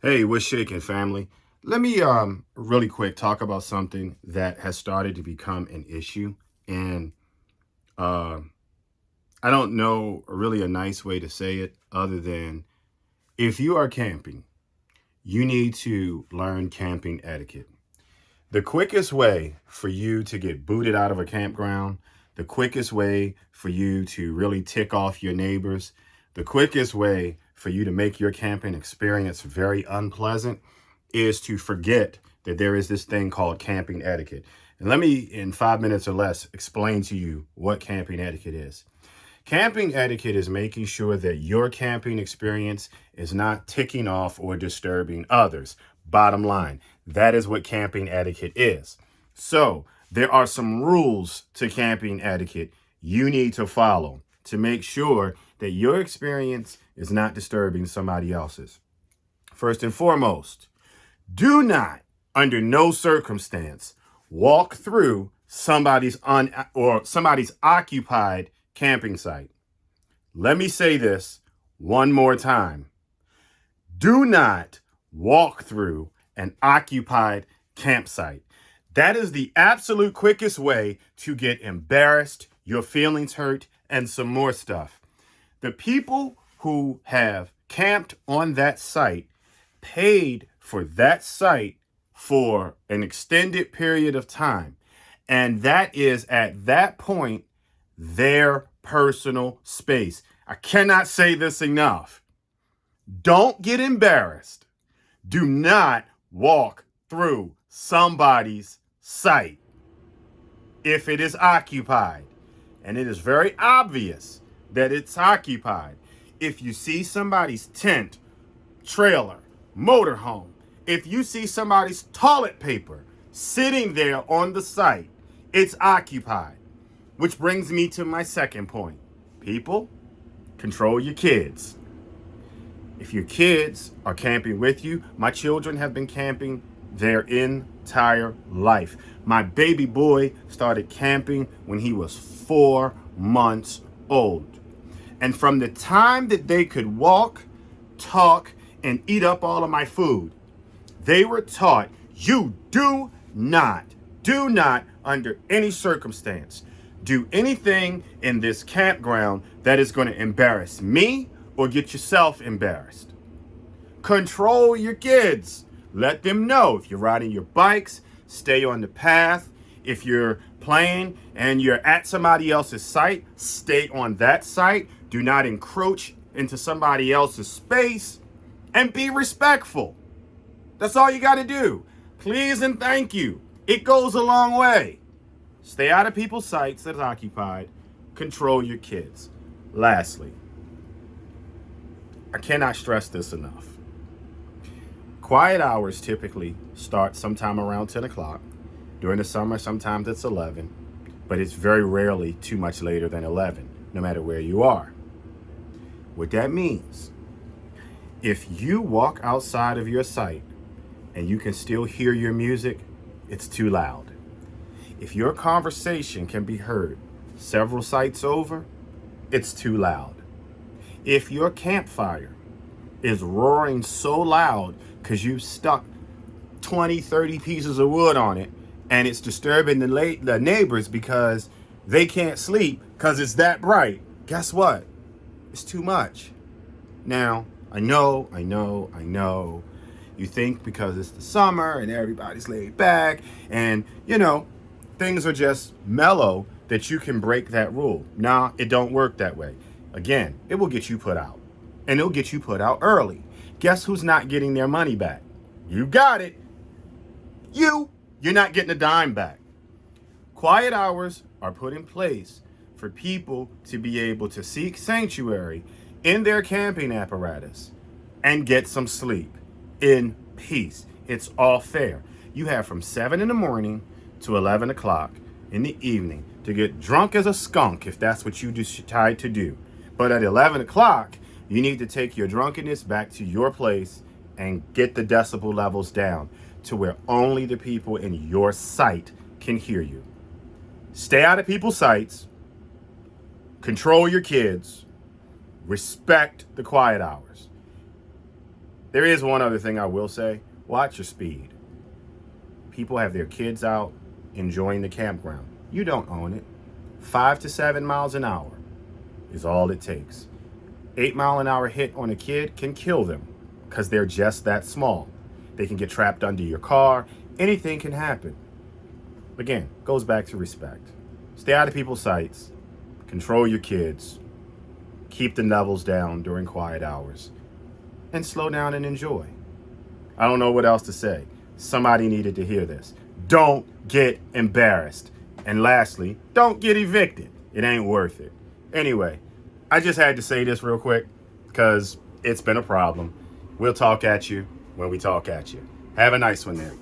Hey, what's shaking, family? Let me really quick talk about something that has started to become an issue, and uh, I don't know really a nice way to say it other than if you are camping, you need to learn camping etiquette. The quickest way for you to get booted out of a campground, the quickest way for you to really tick off your neighbors, the quickest way for you to make your camping experience very unpleasant is to forget that there is this thing called camping etiquette. And let me, in 5 minutes or less, explain to you what camping etiquette is. Camping etiquette is making sure that your camping experience is not ticking off or disturbing others. Bottom line, that is what camping etiquette is. So, there are some rules to camping etiquette you need to follow to make sure that your experience is not disturbing somebody else's. First and foremost, do not, under no circumstance, walk through somebody's occupied camping site. Let me say this one more time. Do not walk through an occupied campsite. That is the absolute quickest way to get embarrassed, your feelings hurt, and some more stuff. The people who have camped on that site paid for that site for an extended period of time. And that is at that point their personal space. I cannot say this enough. Don't get embarrassed. Do not walk through somebody's site if it is occupied. And it is very obvious that it's occupied. If you see somebody's tent, trailer, motorhome, if you see somebody's toilet paper sitting there on the site, it's occupied. Which brings me to my second point. People, control your kids. If your kids are camping with you, my children have been camping their entire life. My baby boy started camping when he was 4 months old. And from the time that they could walk, talk, and eat up all of my food, they were taught you do not, under any circumstance, do anything in this campground that is going to embarrass me or get yourself embarrassed. Control your kids. Let them know if you're riding your bikes, stay on the path. If you're playing and you're at somebody else's site, stay on that site. Do not encroach into somebody else's space and be respectful. That's all you got to do. Please and thank you. It goes a long way. Stay out of people's sites that are occupied. Control your kids. Lastly, I cannot stress this enough. Quiet hours typically start sometime around 10 o'clock. During the summer, sometimes it's 11, but it's very rarely too much later than 11, no matter where you are. What that means, if you walk outside of your site and you can still hear your music, it's too loud. If your conversation can be heard several sites over, it's too loud. If your campfire is roaring so loud because you've stuck 20, 30 pieces of wood on it and it's disturbing the neighbors because they can't sleep because it's that bright, guess what? It's too much. Now, I know. You think because it's the summer and everybody's laid back and, things are just mellow that you can break that rule. Nah, it don't work that way. Again, it will get you put out. And it'll get you put out early. Guess who's not getting their money back? You got it. You're not getting a dime back. Quiet hours are put in place for people to be able to seek sanctuary in their camping apparatus and get some sleep in peace. It's all fair. You have from 7 in the morning to 11 o'clock in the evening to get drunk as a skunk if that's what you decide to do. But at 11 o'clock, you need to take your drunkenness back to your place and get the decibel levels down to where only the people in your site can hear you. Stay out of people's sites. Control your kids. Respect the quiet hours. There is one other thing I will say. Watch your speed. People have their kids out enjoying the campground. You don't own it. 5 to 7 miles an hour is all it takes. 8-mile-an-hour hit on a kid can kill them because they're just that small. They can get trapped under your car. Anything can happen. Again, goes back to respect. Stay out of people's sights. Control your kids. Keep the levels down during quiet hours. And slow down and enjoy. I don't know what else to say. Somebody needed to hear this. Don't get embarrassed. And lastly, don't get evicted. It ain't worth it. Anyway, I just had to say this real quick because it's been a problem. We'll talk at you when we talk at you. Have a nice one there.